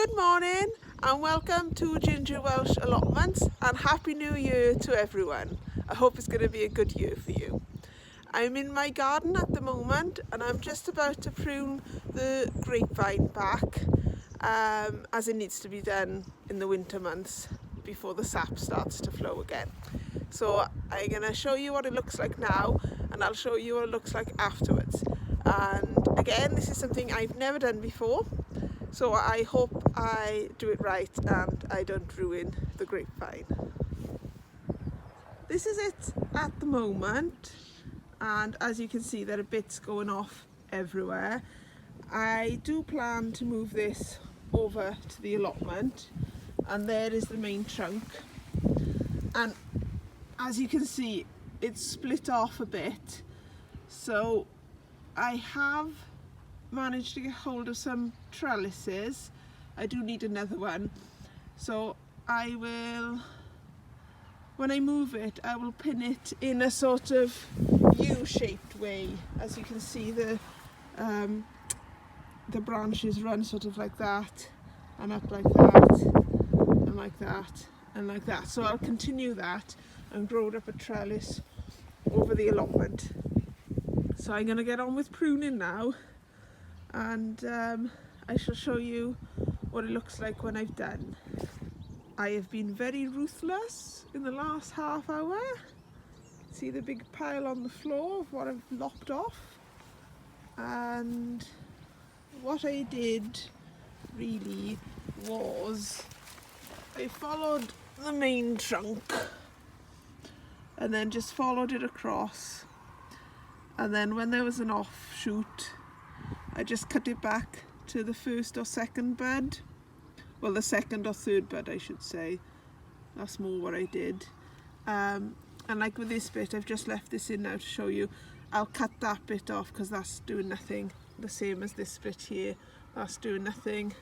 Good morning and welcome to Ginger Welsh Allotments, and Happy New Year to everyone. I hope it's going to be a good year for you. I'm in my garden at the moment and I'm just about to prune the grapevine back as it needs to be done in the winter months before the sap starts to flow again. So I'm going to show you what it looks like now, and I'll show you what it looks like afterwards. And again, this is something I've never done before, so I hope I do it right and I don't ruin the grapevine. This is it at the moment, and as you can see there are bits going off everywhere. I do plan to move this over to the allotment, and there is the main trunk, and as you can see it's split off a bit, so I have managed to get hold of some trellises. I do need another one, so I will, when I move it, I will pin it in a sort of U-shaped way. As you can see, the branches run sort of like that, and up like that, and like that, and like that. So I'll continue that and grow up a trellis over the allotment. So I'm going to get on with pruning now, and I shall show you what it looks like when I've done. I have been very ruthless in the last half hour. See the big pile on the floor of what I've lopped off, and what I did really was I followed the main trunk and then just followed it across, and then when there was an offshoot I just cut it back to the first or second bud. Well, the second or third bud I should say. That's more what I did. And like with this bit, I've just left this in now to show you. I'll cut that bit off because that's doing nothing. The same as this bit here. That's doing nothing.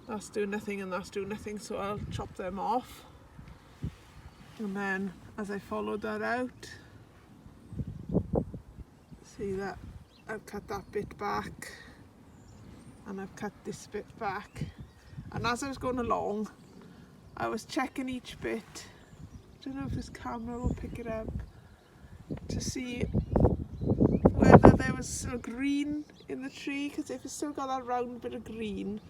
That's doing nothing, and that's doing nothing. So I'll chop them off. And then as I follow that out, see that I've cut that bit back, and I've cut this bit back, and as I was going along I was checking each bit. I don't know if this camera will pick it up, to see whether there was still green in the tree, because if it's still got that round bit of green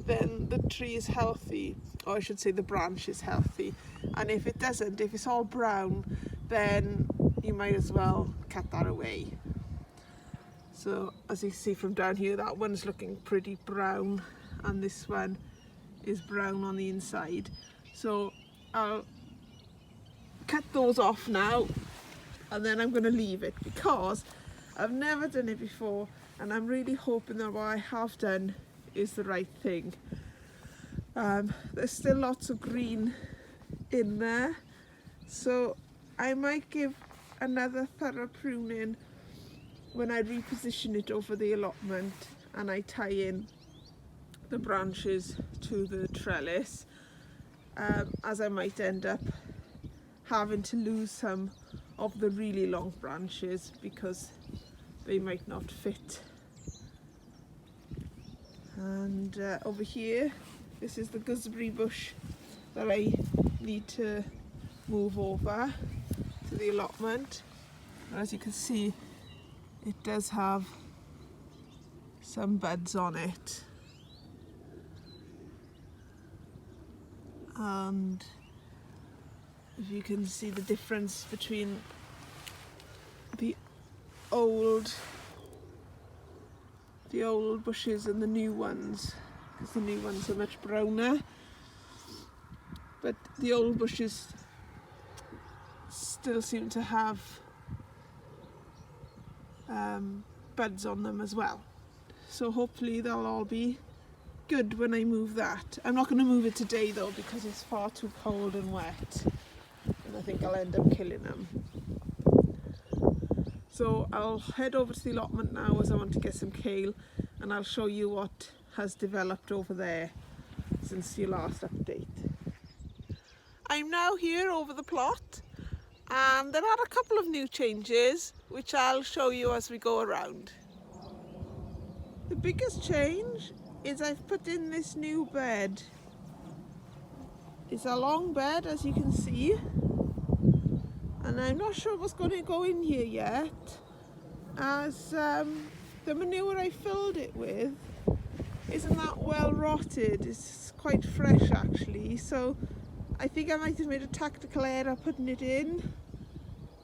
then the tree is healthy, or I should say the branch is healthy, and if it doesn't, if it's all brown, then you might as well cut that away. So as you see from down here, that one's looking pretty brown, and this one is brown on the inside. So I'll cut those off now, and then I'm going to leave it because I've never done it before, and I'm really hoping that what I have done is the right thing. There's still lots of green in there, so I might give another thorough pruning when I reposition it over the allotment and I tie in the branches to the trellis, as I might end up having to lose some of the really long branches because they might not fit. And over here, this is the gooseberry bush that I need to move over to the allotment. And as you can see, it does have some buds on it, and if you can see the difference between the old bushes and the new ones, because the new ones are much browner, but the old bushes still seem to have buds on them as well. So hopefully they'll all be good when I move that. I'm not going to move it today though, because it's far too cold and wet, and I think I'll end up killing them. So I'll head over to the allotment now as I want to get some kale, and I'll show you what has developed over there since your last update. I'm now here over the plot, and there are a couple of new changes which I'll show you as we go around. The biggest change is I've put in this new bed. It's a long bed, as you can see, and I'm not sure what's going to go in here yet, as the manure I filled it with isn't that well rotted. It's quite fresh actually, so I think I might have made a tactical error putting it in.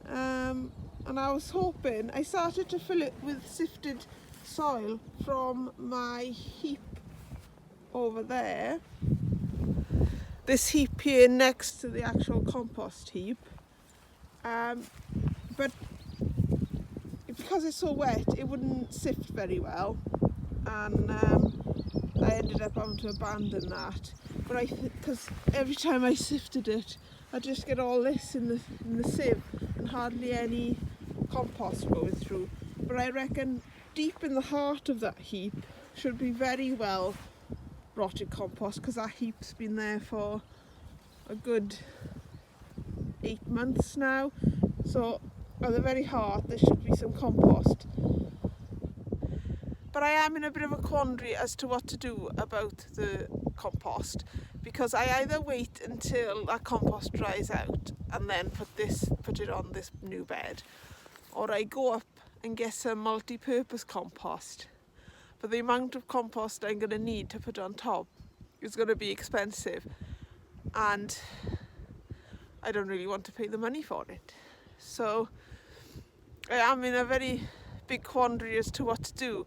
And I was hoping, I started to fill it with sifted soil from my heap over there. This heap here next to the actual compost heap. But because it's so wet, it wouldn't sift very well. And I ended up having to abandon that. But because every time I sifted it, I just get all this in the sieve and hardly any compost going through. But I reckon deep in the heart of that heap should be very well rotted compost, because that heap's been there for a good 8 months now. So at the very heart there should be some compost. But I am in a bit of a quandary as to what to do about the compost, because I either wait until that compost dries out and then put it on this new bed, or I go up and get some multi-purpose compost. But the amount of compost I'm going to need to put on top is going to be expensive, and I don't really want to pay the money for it. So I am in a very big quandary as to what to do.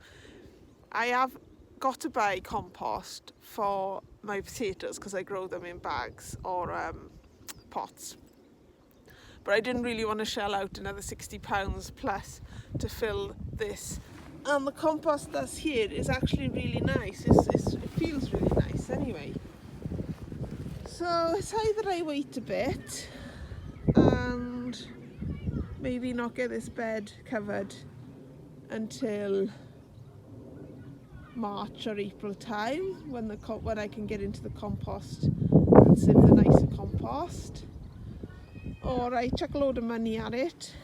I have got to buy compost for my potatoes because I grow them in bags or pots. But I didn't really want to shell out another £60 plus to fill this. And the compost that's here is actually really nice. It feels really nice anyway. So it's either I wait a bit and maybe not get this bed covered until March or April time, when I can get into the compost and sieve the nicer compost, or I chuck a load of money at it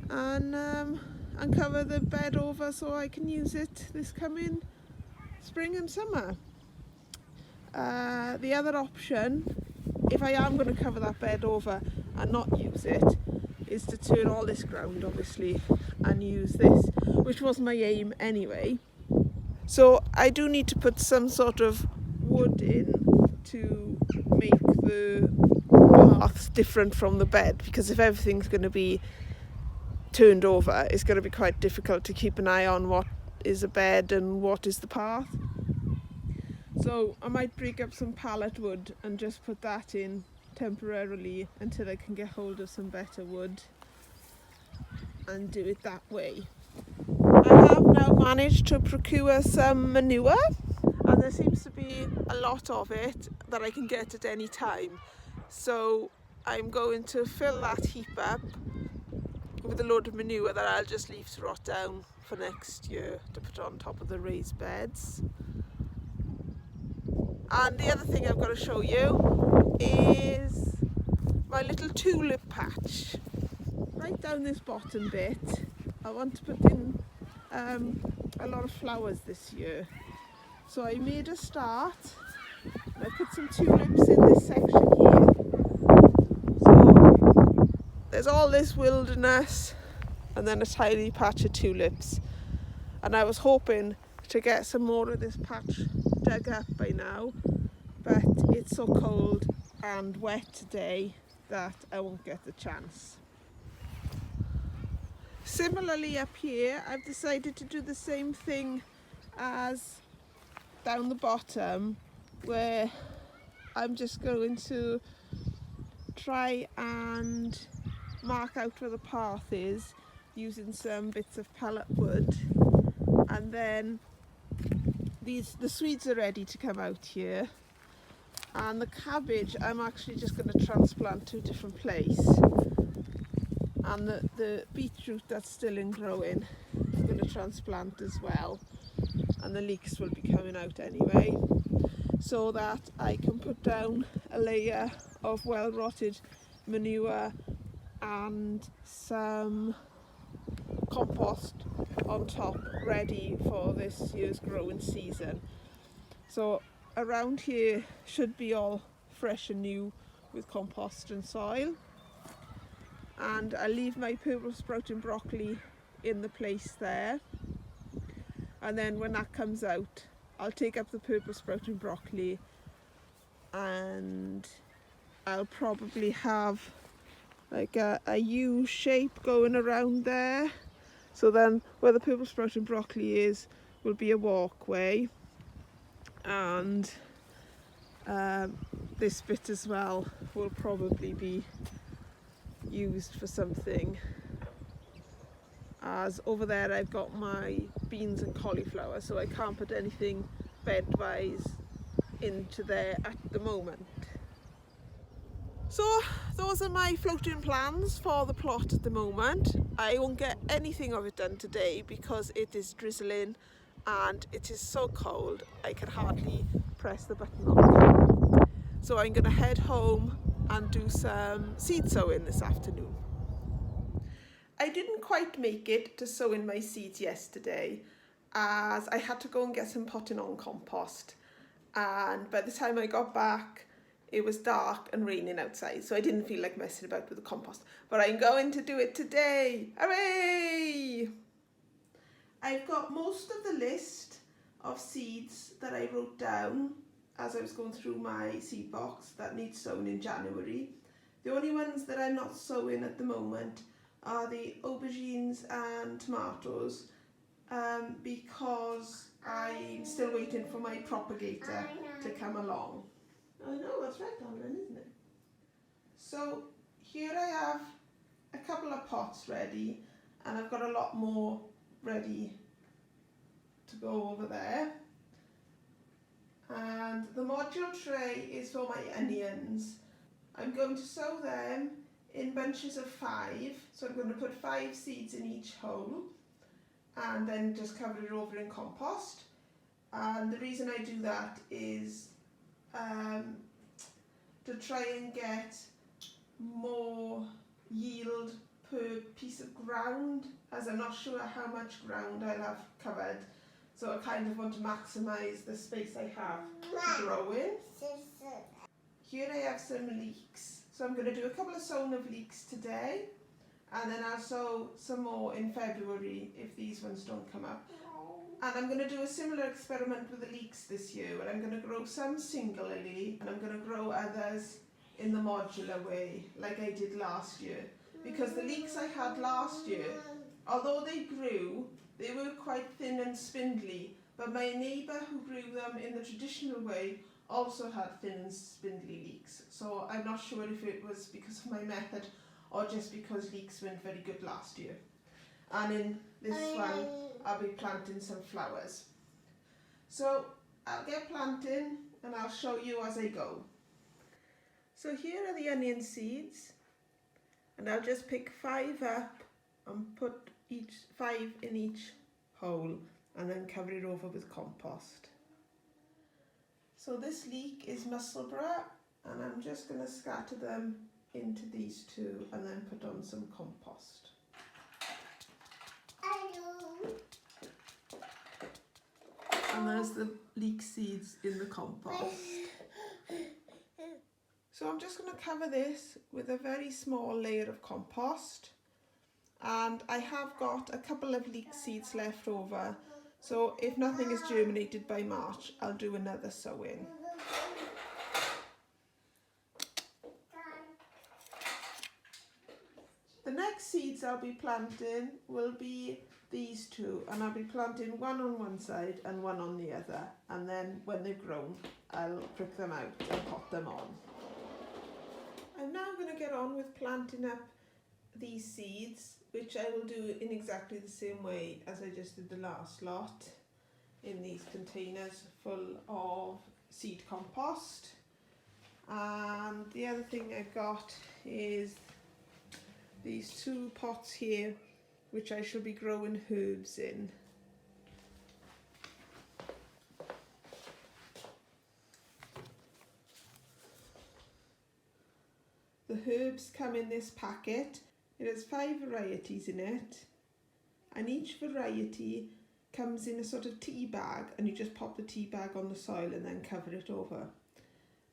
and cover the bed over so I can use it this coming spring and summer. The other option, if I am going to cover that bed over and not use it, is to turn all this ground obviously and use this, which was my aim anyway. So I do need to put some sort of wood in to make the paths different from the bed, because if everything's going to be turned over, it's going to be quite difficult to keep an eye on what is a bed and what is the path. So I might break up some pallet wood and just put that in temporarily until I can get hold of some better wood and do it that way. I have now managed to procure some manure, and there seems to be a lot of it that I can get at any time. So I'm going to fill that heap up with a load of manure that I'll just leave to rot down for next year to put on top of the raised beds. And the other thing I've got to show you is my little tulip patch. Right down this bottom bit, I want to put in a lot of flowers this year. So I made a start. I put some tulips in this section here. So there's all this wilderness and then a tiny patch of tulips. And I was hoping to get some more of this patch dug up by now, but it's so cold and wet today that I won't get the chance. Similarly up here, I've decided to do the same thing as down the bottom, where I'm just going to try and mark out where the path is using some bits of pallet wood, and then the Swedes are ready to come out here, and the cabbage I'm actually just going to transplant to a different place, and the beetroot that's still in growing I'm going to transplant as well, and the leeks will be coming out anyway, so that I can put down a layer of well rotted manure and some compost on top ready for this year's growing season. So around here should be all fresh and new with compost and soil. And I leave my purple sprouting broccoli in the place there, and then when that comes out I'll take up the purple sprouting broccoli and I'll probably have like a U shape going around there. So then where the purple sprouting broccoli is will be a walkway, and this bit as well will probably be used for something, as over there I've got my beans and cauliflower, so I can't put anything bed-wise into there at the moment. So those are my floating plans for the plot at the moment. I won't get anything of it done today because it is drizzling and it is so cold I can hardly press the button on the camera. So I'm going to head home and do some seed sowing this afternoon. I didn't quite make it to sow in my seeds yesterday as I had to go and get some potting on compost, and by the time I got back it was dark and raining outside, so I didn't feel like messing about with the compost, but I'm going to do it today. Hooray! I've got most of the list of seeds that I wrote down as I was going through my seed box that need sown in January. The only ones that I'm not sowing at the moment are the aubergines and tomatoes, because I'm still waiting for my propagator to come along. I know, that's right, Donlan, isn't it? So here I have a couple of pots ready, and I've got a lot more ready to go over there. And the module tray is for my onions. I'm going to sow them in bunches of 5, so I'm going to put 5 seeds in each hole and then just cover it over in compost. And the reason I do that is to try and get more yield per piece of ground, as I'm not sure how much ground I'll have covered, so I kind of want to maximise the space I have to grow in. Here I have some leeks, so I'm going to do a couple of sowing of leeks today, and then I'll sow some more in February if these ones don't come up. And I'm going to do a similar experiment with the leeks this year, where I'm going to grow some singularly and I'm going to grow others in the modular way like I did last year, because the leeks I had last year, although they grew, they were quite thin and spindly, but my neighbour who grew them in the traditional way also had thin and spindly leeks, so I'm not sure if it was because of my method or just because leeks weren't very good last year. And in this one I'll be planting some flowers. So I'll get planting and I'll show you as I go. So here are the onion seeds, and I'll just pick 5 up and put 5 in each hole and then cover it over with compost. So this leek is Musselburgh, and I'm just going to scatter them into these 2 and then put on some compost. And there's the leek seeds in the compost. So I'm just going to cover this with a very small layer of compost, and I have got a couple of leek seeds left over, so if nothing is germinated by March I'll do another sowing. The next seeds I'll be planting will be these 2, and I'll be planting one on one side and one on the other, and then when they've grown I'll prick them out and pot them on. I'm now going to get on with planting up these seeds, which I will do in exactly the same way as I just did the last lot, in these containers full of seed compost. And the other thing I've got is these 2 pots here, which I shall be growing herbs in. The herbs come in this packet. It has 5 varieties in it, and each variety comes in a sort of tea bag, and you just pop the tea bag on the soil and then cover it over.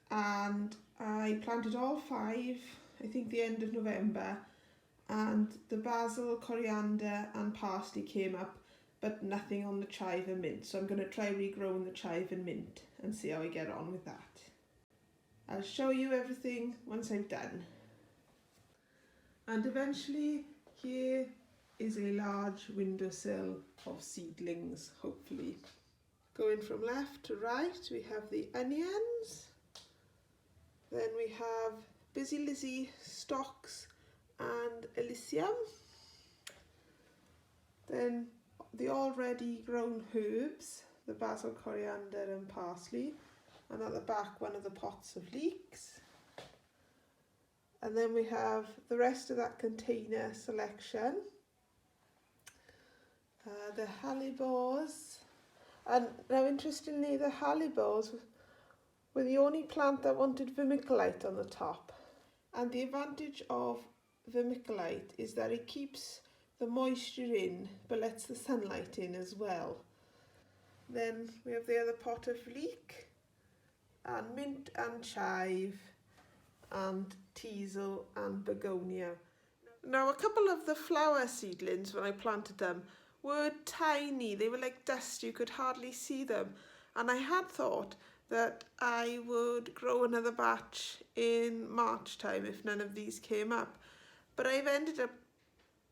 And I planted all 5, I think the end of November, and the basil, coriander and parsley came up, but nothing on the chive and mint. So I'm going to try regrowing the chive and mint and see how I get on with that. I'll show you everything once I've done. And eventually here is a large windowsill of seedlings, hopefully. Going from left to right, we have the onions. Then we have Busy Lizzie, stocks and Elysium. Then the already grown herbs, the basil, coriander and parsley. And at the back, one of the pots of leeks. And then we have the rest of that container selection. The hellebores. And now interestingly, the hellebores were the only plant that wanted vermiculite on the top. And the advantage of vermiculite is that it keeps the moisture in but lets the sunlight in as well. Then we have the other pot of leek and mint and chive and teasel and begonia. Now a couple of the flower seedlings when I planted them were tiny, they were like dust, you could hardly see them, and I had thought that I would grow another batch in March time if none of these came up, but I've ended up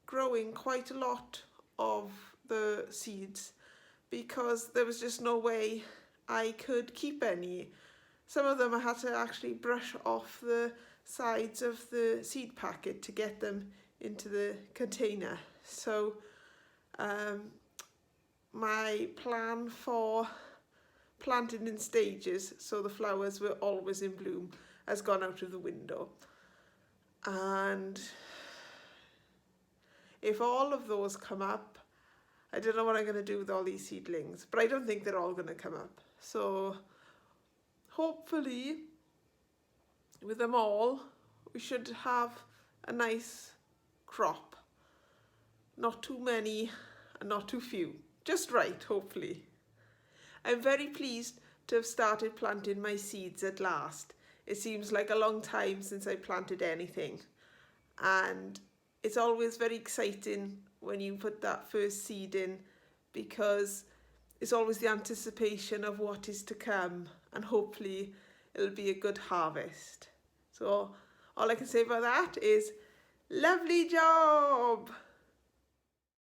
growing quite a lot of the seeds because there was just no way I could keep any. Some of them I had to actually brush off the sides of the seed packet to get them into the container. So my plan for planting in stages so the flowers were always in bloom has gone out of the window. And if all of those come up, I don't know what I'm going to do with all these seedlings, but I don't think they're all going to come up. So hopefully with them all we should have a nice crop. Not too many and not too few. Just right, hopefully. I'm very pleased to have started planting my seeds at last. It seems like a long time since I planted anything. And it's always very exciting when you put that first seed in because it's always the anticipation of what is to come, and hopefully it'll be a good harvest. So all I can say about that is lovely job!